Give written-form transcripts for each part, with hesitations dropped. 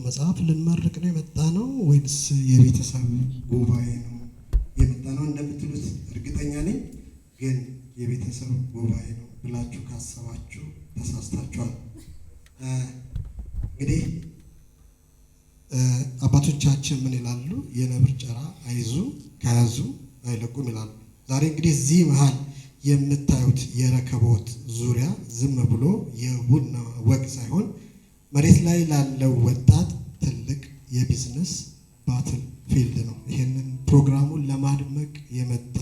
መጽሐፍ ልንመርቅ ነው የመጣነው ወይስ የቤተሰብ ጉባኤ ነው የመጣነው እንደምትሉት እርግጠኛ ነኝ። ግን የቤተሰብ ጉባኤ ነው ብላችሁ ካሰባችሁ ተሳስታችኋል። እንግዲህ አባቶቻችን ምን ይላሉ? የነብር ጭራ አይዙ ከያዙ አይለቁም ይላሉ። ዛሬ እንግዲህ እዚህ መሃል የምታዩት የረከቦት ዙሪያ ዝም ብሎ የቡና ወግ ሳይሆን መሬት ላይ ላለው ወጣት ትልቅ የቢዝነስ ባትል ፊልድ ነው። ይህንን ፕሮግራሙን ለማድመቅ የመጣ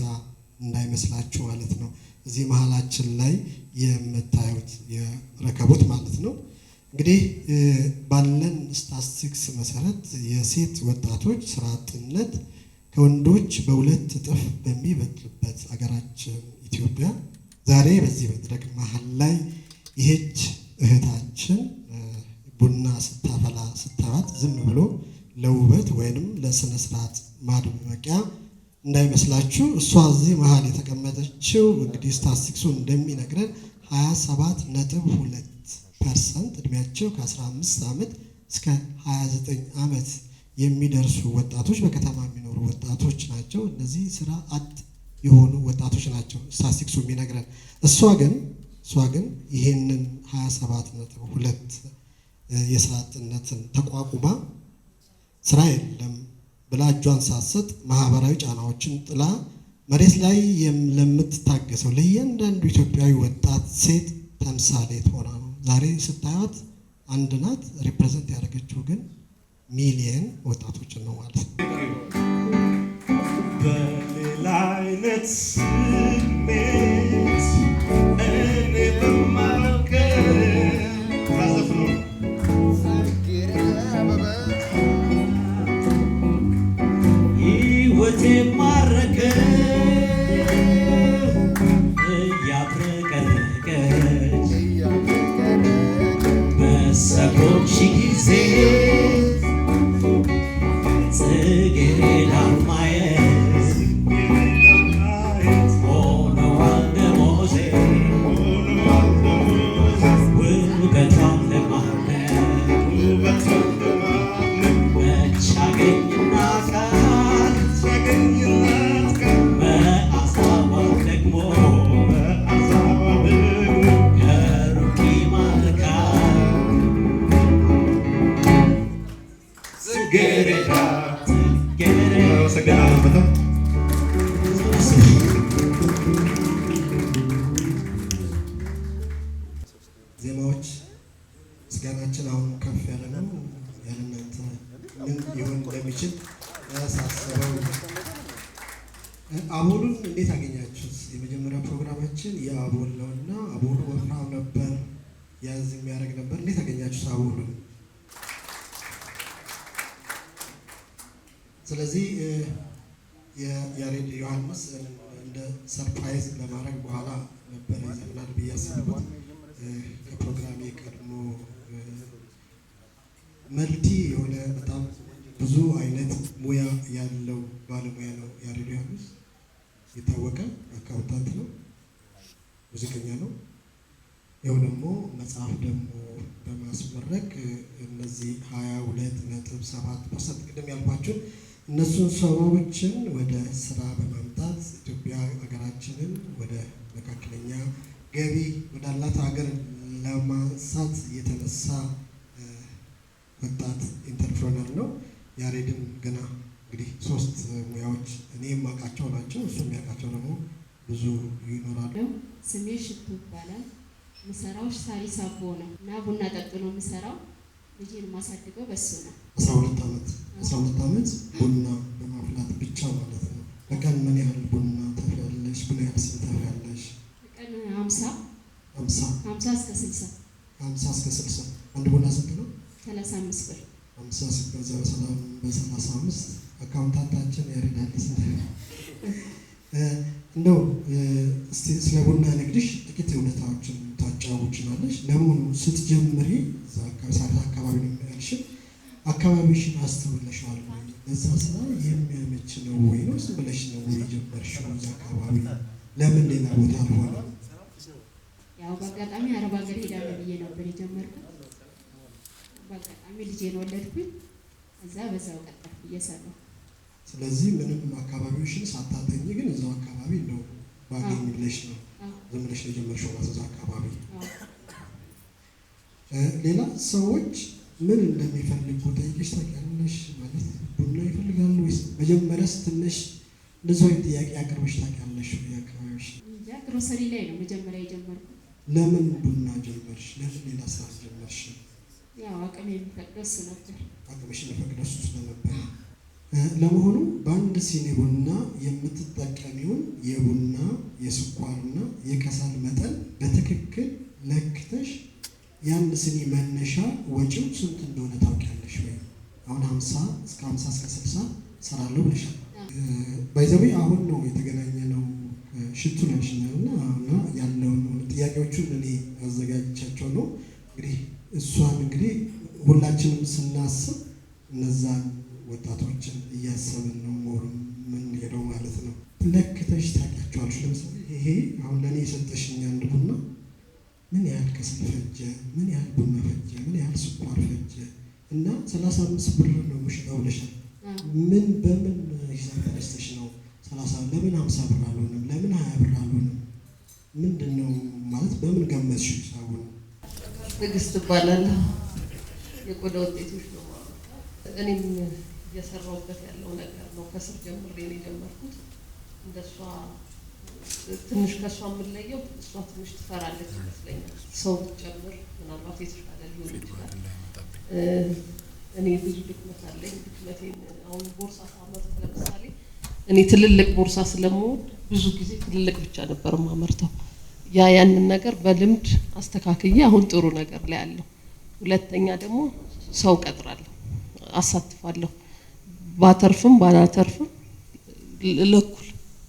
እንዳይመስላችሁ ማለት ነው። እዚህ መሀላችን ላይ የምታዩት የረከቦት ማለት ነው። እንግዲህ ባለን ስታቲስቲክስ መሰረት የሴት ወጣቶች ስራ አጥነት ከወንዶች በሁለት እጥፍ በሚበልጥበት ሀገራችን ኢትዮጵያ ዛሬ በዚህ መድረክ መሀል ላይ ይህች እህታችን ቡና ስታፈላ ስታባት ዝም ብሎ ለውበት ወይንም ለስነ ስርዓት ማድመቂያ እንዳይመስላችሁ። እሷ እዚህ መሀል የተቀመጠችው እንግዲህ ስታቲስቲክሱ እንደሚነግረን 27.2% እድሜያቸው ከ15 ዓመት እስከ 29 ዓመት የሚደርሱ ወጣቶች በከተማ የሚኖሩ ወጣቶች ናቸው። እነዚህ ስራ አጥ የሆኑ ወጣቶች ናቸው ስታቲስቲክሱ የሚነግረን። እሷ ግን ይህንን 27.2 የስራ አጥነትን ተቋቁማ ስራ የለም ብላ እጇን ሳትሰጥ ማህበራዊ ጫናዎችን ጥላ መሬት ላይ ለምትታገሰው ለእያንዳንዱ ኢትዮጵያዊ ወጣት ሴት ተምሳሌት ሆና ነው። ዛሬ ስታዩት አንድ ናት። ሪፕሬዘንት ያደረገችው ግን ሚሊየን ወጣቶችን ነው ማለት ነው። በሌላ አይነት ስሜት እኔ ማረከ እያብረቀረቀች በሰኮች ጊዜ ጽጌረዳ ማየት ሆነዋል ደሞዜ ውበቷን ለማድነቅ መች አገኝና ዜማዎች ምስጋናችን አሁን ከፍ ያለ ነው። ያለናንተ ምን ሊሆን እንደሚችል ያሳሰበው አቦሉን እንዴት አገኛችሁት? የመጀመሪያ ፕሮግራማችን የአቦል ነው እና አቦሉ ወፍራም ነበር፣ ያዝ የሚያደርግ ነበር። እንዴት አገኛችሁት አቦሉን? ስለዚህ የያሬድ ዮሐንስ እንደ ሰርፕራይዝ ለማድረግ በኋላ ነበር ይዘምናል ብዬ አስባለሁ። ከፕሮግራሜ ቀድሞ መልቲ የሆነ በጣም ብዙ አይነት ሙያ ያለው ባለሙያ ነው ያሬድ ዮሐንስ። የታወቀ አካውንታንት ነው፣ ሙዚቀኛ ነው። ይኸው ደግሞ መጽሐፍ ደግሞ በማስመረቅ እነዚህ 22.7% ቅድም ያልኳቸው እነሱን ሰዎችን ወደ ስራ በማምጣት ኢትዮጵያ ሀገራችንን ወደ መካከለኛ ገቢ ወዳላት ሀገር ለማንሳት የተነሳ ወጣት ኢንተርፕረነር ነው። ያሬድም ገና እንግዲህ 3 ሙያዎች እኔ የማውቃቸው ናቸው፣ እሱ የሚያውቃቸው ደግሞ ብዙ ይኖራሉ። ስሜ ሽቱ ይባላል። ምሰራው ሳሪስ አቦ ነው እና ቡና ጠጡ ነው የምሰራው። ልጄን ማሳድገው በሱ ነው። 12 ዓመት ቡና በማፍላት ብቻ ማለት ነው። በቀን ምን ያህል ቡና ታፈያለሽ? ምን ያህል ስንት ታፈያለሽ? በቀን 50 እስከ 60 50 እስከ 60። አንድ ቡና ስንት ነው? 35 ብር። 50 ሲባዛ በ35 አካውንታንታችን ያሬዳል። እንደው እስቲ ስለ ቡና ንግድሽ ጥቂት እውነታዎችን ታጫውችናለሽ። ለመሆኑ ስትጀምሪ እዛ አካባቢ ነው ያልሽ፣ አካባቢሽን አስተውለሻል ወይ? ለዛ ስራ የሚያመች ነው ወይ ነው ብለሽ ነው የጀመርሽው? እዛ አካባቢ ለምን ሌላ ቦታ አልሆነም? ያው በአጋጣሚ አረብ ሀገር ሄዳለሁ ብዬ ነበር የጀመርኩት። በአጋጣሚ ልጄን ወለድኩኝ። እዛ በዛው ቀጠልኩ እየሰራሁ። ስለዚህ ምንም አካባቢዎችን ሳታጠኚ ግን እዛው አካባቢ ነው ባገኝ ብለሽ ነው ዝም ብለሽ ነው የጀመርሽው በዛ አካባቢ። ሌላ ሰዎች ምን እንደሚፈልጉ ጠይቀሽ ታውቂያለሽ? ማለት ቡና ይፈልጋሉ ወይስ መጀመሪያስ ትንሽ እንደዚህ አይነት ጥያቄ አቅርበሽ ታውቂያለሽ? የአካባቢዎች ግሮሰሪ ላይ ነው መጀመሪያ የጀመርኩት። ለምን ቡና ጀመርሽ? ለምን ሌላ ስራ ጀመርሽ? ያው አቅሜ የሚፈቅደው እሱ ነበር። አቅምሽ የሚፈቅደው እሱ ስለነበረ። ለመሆኑ በአንድ ሲኒ ቡና የምትጠቀሚውን የቡና የስኳርና የከሰል መጠን በትክክል ለክተሽ የአንድ ሲኒ መነሻ ወጪው ስንት እንደሆነ ታውቂያለሽ ወይ? አሁን 50 እስከ 60 ሰራለሁ ብለሻል። ባይዘዌ አሁን ነው የተገናኘ ነው ሽቱ ነሽና ያለውን ጥያቄዎቹን እኔ አዘጋጅቻቸው ነው። እንግዲህ እሷን እንግዲህ ሁላችንም ስናስብ እነዛን ወጣቶችን እያሰብን ነው ሞር ምን ሄደው ማለት ነው። ለክተሽ ታውቂያቸዋለሽ? ለምሳሌ ይሄ አሁን ለእኔ የሰጠሽኝ አንድ ቡና ምን ያህል ከሰል ፈጀ፣ ምን ያህል ቡና ፈጀ፣ ምን ያህል ስኳር ፈጀ እና 35 ብር ነው የምሸጠው ብለሻል። ምን በምን ሂሳብ ተነስተሽ ነው 30 ለምን 50 ብር አልሆነም? ለምን 20 ብር አልሆነም? ምንድን ነው ማለት በምን ገመትሽ ሂሳቡን? ትዕግስት እባላለሁ። የቆዳ ውጤቶች ነው እኔም እየሰራሁበት ያለው ነገር ነው። ከስር ጀምሬ ነው የጀመርኩት። እንደሷ ትንሽ ከሷ የምንለየው እሷ ትንሽ ትፈራለች ይመስለኛል። ሰው ብትጨምር ምናልባት የተሻለ ሊሆን ይችላል። እኔ ብዙ ድክመት አለኝ። ድክመቴን አሁን ቦርሳ ሳመርት ለምሳሌ እኔ ትልልቅ ቦርሳ ስለምወድ ብዙ ጊዜ ትልልቅ ብቻ ነበር የማመርተው። ያንን ነገር በልምድ አስተካክዬ አሁን ጥሩ ነገር ላይ አለሁ። ሁለተኛ ደግሞ ሰው ቀጥራለሁ፣ አሳትፋለሁ። ባተርፍም ባላተርፍም ለኩል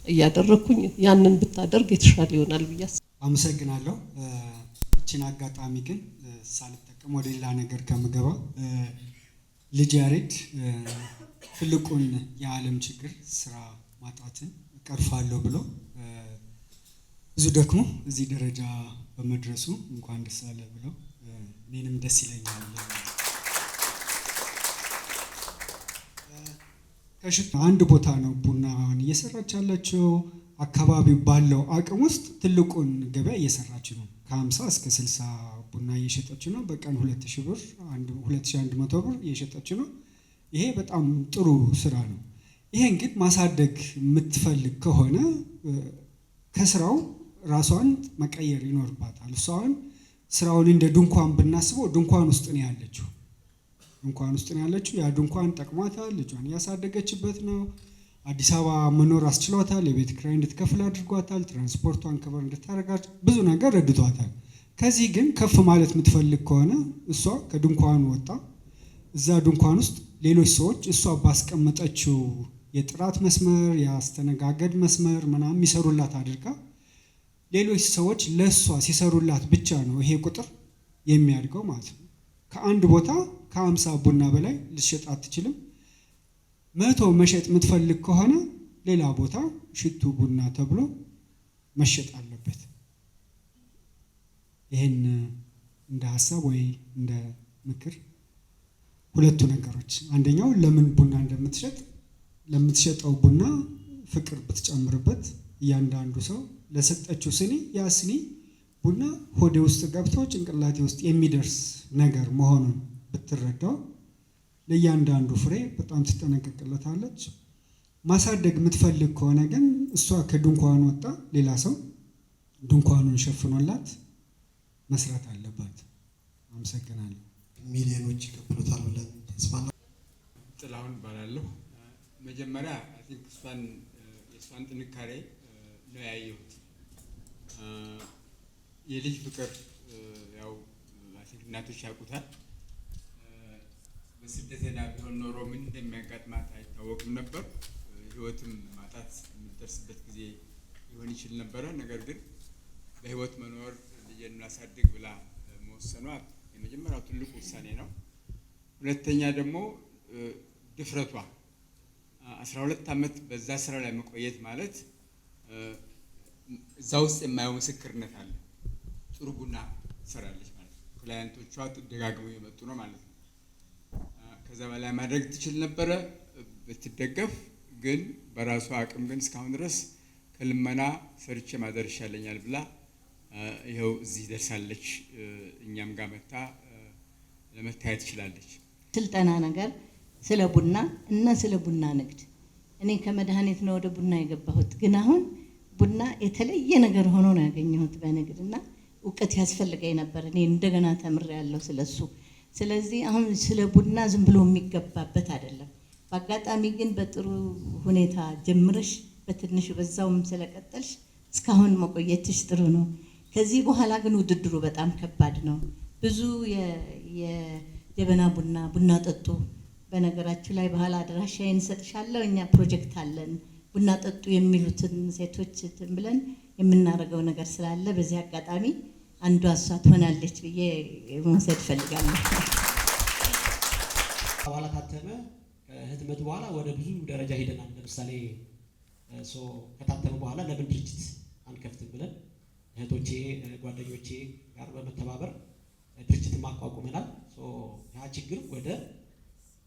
እያደረኩኝ ያንን ብታደርግ የተሻለ ይሆናል ብዬ አመሰግናለሁ። እቺን አጋጣሚ ግን ሳልጠቀም ወደ ሌላ ነገር ከምገባ ልጅ ያሬድ ትልቁን የዓለም ችግር ስራ ማጣትን እቀርፋለሁ ብሎ ብዙ ደክሞ እዚህ ደረጃ በመድረሱ እንኳን ደስ አለ ብሎ እኔንም ደስ ይለኛል። ከሽቱ አንድ ቦታ ነው ቡናን እየሰራች ያለችው። አካባቢው ባለው አቅም ውስጥ ትልቁን ገበያ እየሰራች ነው። ከ50 እስከ 60 ቡና እየሸጠች ነው። በቀን 2000 ብር 2100 ብር እየሸጠች ነው። ይሄ በጣም ጥሩ ስራ ነው። ይሄን ግን ማሳደግ የምትፈልግ ከሆነ ከስራው ራሷን መቀየር ይኖርባታል። እሷን ስራውን እንደ ድንኳን ብናስበው ድንኳን ውስጥ ነው ያለችው። ድንኳን ውስጥ ነው ያለችው። ያ ድንኳን ጠቅሟታል። ልጇን እያሳደገችበት ነው። አዲስ አበባ መኖር አስችሏታል። የቤት ኪራይ እንድትከፍል አድርጓታል። ትራንስፖርቷን ከበር እንድታረጋች ብዙ ነገር ረድቷታል። ከዚህ ግን ከፍ ማለት የምትፈልግ ከሆነ እሷ ከድንኳኑ ወጣ እዛ ድንኳን ውስጥ ሌሎች ሰዎች እሷ ባስቀመጠችው የጥራት መስመር የአስተነጋገድ መስመር ምናምን የሚሰሩላት አድርጋ ሌሎች ሰዎች ለእሷ ሲሰሩላት ብቻ ነው ይሄ ቁጥር የሚያድገው ማለት ነው። ከአንድ ቦታ ከ50 ቡና በላይ ልትሸጥ አትችልም። 100 መሸጥ የምትፈልግ ከሆነ ሌላ ቦታ ሽቱ ቡና ተብሎ መሸጥ አለበት። ይሄን እንደ ሀሳብ ወይ እንደ ምክር ሁለቱ ነገሮች፣ አንደኛው ለምን ቡና እንደምትሸጥ ለምትሸጠው ቡና ፍቅር ብትጨምርበት እያንዳንዱ ሰው ለሰጠችው ስኒ ያ ስኒ ቡና ሆዴ ውስጥ ገብቶ ጭንቅላቴ ውስጥ የሚደርስ ነገር መሆኑን ብትረዳው ለእያንዳንዱ ፍሬ በጣም ትጠነቀቅለታለች። ማሳደግ የምትፈልግ ከሆነ ግን እሷ ከድንኳኑ ወጣ ሌላ ሰው ድንኳኑን ሸፍኖላት መስራት አለባት። አመሰግናለሁ። ሚሊዮኖች ይቀበሉታል ብለን ተስፋ ጥላሁን እባላለሁ። መጀመሪያ አይ ቲንክ የእሷን ጥንካሬ ነው ያየሁት። የልጅ ፍቅር ያው አይ ቲንክ እናቶች ያውቁታል። በስደትና ቢሆን ኖሮ ምን እንደሚያጋጥማት አይታወቅም ነበር። ህይወትም ማጣት የምትደርስበት ጊዜ ሊሆን ይችል ነበረ። ነገር ግን በህይወት መኖር ልጄን ላሳድግ ብላ መወሰኗ የመጀመሪያው ትልቁ ውሳኔ ነው። ሁለተኛ ደግሞ ድፍረቷ 12 ዓመት በዛ ስራ ላይ መቆየት ማለት እዛ ውስጥ የማየው ምስክርነት አለ። ጥሩ ቡና ትሰራለች ማለት ነው። ክላይንቶቿ ደጋግመው የመጡ ነው ማለት ነው። ከዛ በላይ ማድረግ ትችል ነበረ ብትደገፍ። ግን በራሷ አቅም ግን እስካሁን ድረስ ከልመና ሰርቼ ማደር ይሻለኛል ብላ ይኸው እዚህ ደርሳለች። እኛም ጋር መታ ለመታየት ትችላለች። ስልጠና ነገር ስለ ቡና እና ስለ ቡና ንግድ እኔ ከመድኃኒት ነው ወደ ቡና የገባሁት። ግን አሁን ቡና የተለየ ነገር ሆኖ ነው ያገኘሁት በንግድ እና እውቀት ያስፈልገኝ ነበር። እኔ እንደገና ተምሬያለሁ ስለሱ። ስለዚህ አሁን ስለ ቡና ዝም ብሎ የሚገባበት አይደለም። በአጋጣሚ ግን በጥሩ ሁኔታ ጀምረሽ በትንሽ በዛውም ስለቀጠልሽ እስካሁን መቆየትሽ ጥሩ ነው። ከዚህ በኋላ ግን ውድድሩ በጣም ከባድ ነው። ብዙ የጀበና ቡና ጠጡ። በነገራችሁ ላይ ባህል አድራሻዬን እሰጥሻለሁ። እኛ ፕሮጀክት አለን ቡና ጠጡ የሚሉትን ሴቶች ብለን የምናደርገው ነገር ስላለ በዚህ አጋጣሚ አንዷ እሷ ትሆናለች ብዬ መውሰድ እፈልጋለሁ። አባላት ታተመ ከህትመት በኋላ ወደ ብዙ ደረጃ ሄደናል። ለምሳሌ ከታተመ በኋላ ለምን ድርጅት አንከፍትም ብለን እህቶቼ ጓደኞቼ ጋር በመተባበር ድርጅት ማቋቁመናል። ያ ችግር ወደ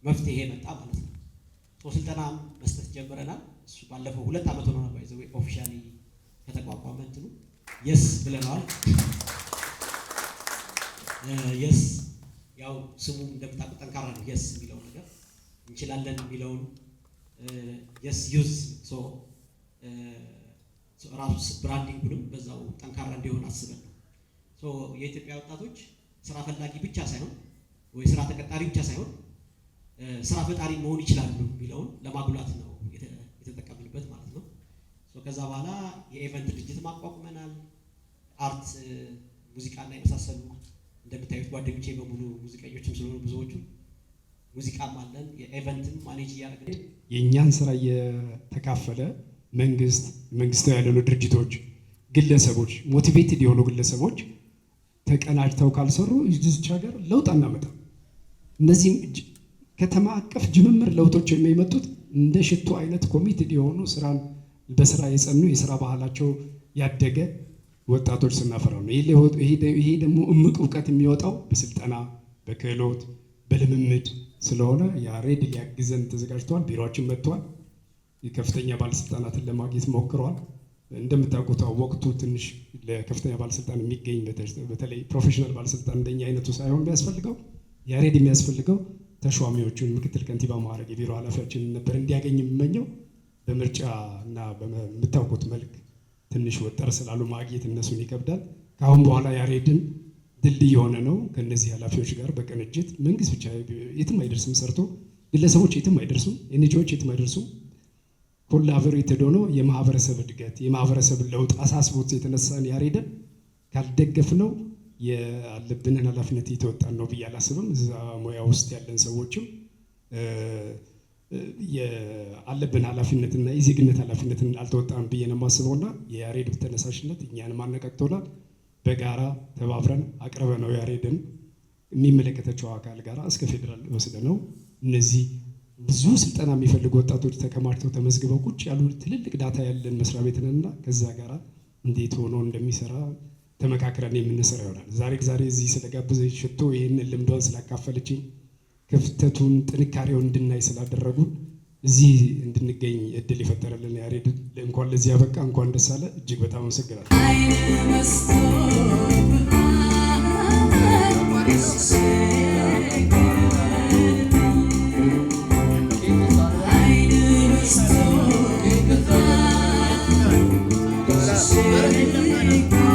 መፍትሄ መጣ ማለት ነው። ስልጠና መስጠት ጀምረናል። እሱ ባለፈው 2 ዓመት ሆኖ ነው ባይዘው ኦፊሻሊ ከተቋቋመ እንትኑ የስ ብለናል። የስ ያው ስሙ እንደምታውቁት ጠንካራ ነው። የስ የሚለው ነገር እንችላለን የሚለውን የስ ዩዝ ራሱ ብራንዲንጉንም በዛው ጠንካራ እንዲሆን አስበን ነው። የኢትዮጵያ ወጣቶች ስራ ፈላጊ ብቻ ሳይሆን ወይ ስራ ተቀጣሪ ብቻ ሳይሆን ስራ ፈጣሪ መሆን ይችላሉ የሚለውን ለማጉላት ነው የተጠቀምንበት ማለት ነው። ከዛ በኋላ የኢቨንት ድርጅት ማቋቁመናል። አርት ሙዚቃና የመሳሰሉ እንደምታዩት ጓደኞቼ በሙሉ ሙዚቀኞችም ስለሆኑ ብዙዎቹ ሙዚቃም አለን። የኢቨንትም ማኔጅ እያደረግን የእኛን ስራ እየተካፈለ መንግስታዊ ያልሆኑ ድርጅቶች፣ ግለሰቦች ሞቲቬትድ የሆኑ ግለሰቦች ተቀናጅተው ካልሰሩ እዚች ሀገር ለውጥ አናመጣም። እነዚህም ከተማ አቀፍ ጅምምር ለውጦች የሚመጡት እንደ ሽቶ አይነት ኮሚትድ የሆኑ ስራን በስራ የጸኑ የስራ ባህላቸው ያደገ ወጣቶች ስናፈራ ነው። ይሄ ደግሞ እምቅ እውቀት የሚወጣው በስልጠና በክህሎት በልምምድ ስለሆነ ያሬድ ሊያግዘን ተዘጋጅተዋል። ቢሮችን መጥተዋል። የከፍተኛ ባለስልጣናትን ለማግኘት ሞክረዋል። እንደምታውቁት ወቅቱ ትንሽ ለከፍተኛ ባለስልጣን የሚገኝ በተለይ ፕሮፌሽናል ባለስልጣን እንደኛ አይነቱ ሳይሆን የሚያስፈልገው ያሬድ የሚያስፈልገው ተሿሚዎቹን ምክትል ከንቲባ ማዕረግ የቢሮ ኃላፊዎችን ነበር እንዲያገኝ የምመኘው። በምርጫ እና በምታውቁት መልክ ትንሽ ወጠር ስላሉ ማግኘት እነሱን ይከብዳል። ከአሁን በኋላ ያሬድን ድልድይ የሆነ ነው ከነዚህ ኃላፊዎች ጋር በቅንጅት መንግስት ብቻ የትም አይደርስም ሰርቶ ግለሰቦች የትም አይደርሱም፣ ኤንጂኦዎች የትም አይደርሱም። ኮላቦሬትድ ሆኖ የማህበረሰብ እድገት የማህበረሰብ ለውጥ አሳስቦት የተነሳን ያሬድን ካልደገፍነው ያለብንን ኃላፊነት እየተወጣን ነው ብዬ አላስብም። እዛ ሙያ ውስጥ ያለን ሰዎችም ያለብን ኃላፊነትና የዜግነት ኃላፊነትን አልተወጣን ብዬ ነው የማስበውና የያሬድ ተነሳሽነት እኛንም አነቃቅቶናል። በጋራ ተባብረን አቅርበነው ያሬድን የሚመለከታቸው አካል ጋር እስከ ፌዴራል ወስደነው እነዚህ ብዙ ስልጠና የሚፈልጉ ወጣቶች ተከማችተው ተመዝግበው ቁጭ ያሉ ትልልቅ ዳታ ያለን መስሪያ ቤትንና ከዛ ጋር እንዴት ሆኖ እንደሚሰራ ተመካክረን የምንሰራ ይሆናል። ዛሬ እዚህ ስለጋበዘኝ ሽቶ ይህንን ልምዷን ስላካፈለችኝ ክፍተቱን ጥንካሬውን እንድናይ ስላደረጉን እዚህ እንድንገኝ እድል የፈጠረልን ያሬድ እንኳን ለዚህ ያበቃ እንኳን ደስ አለ። እጅግ በጣም አመሰግናለሁ። Thank you.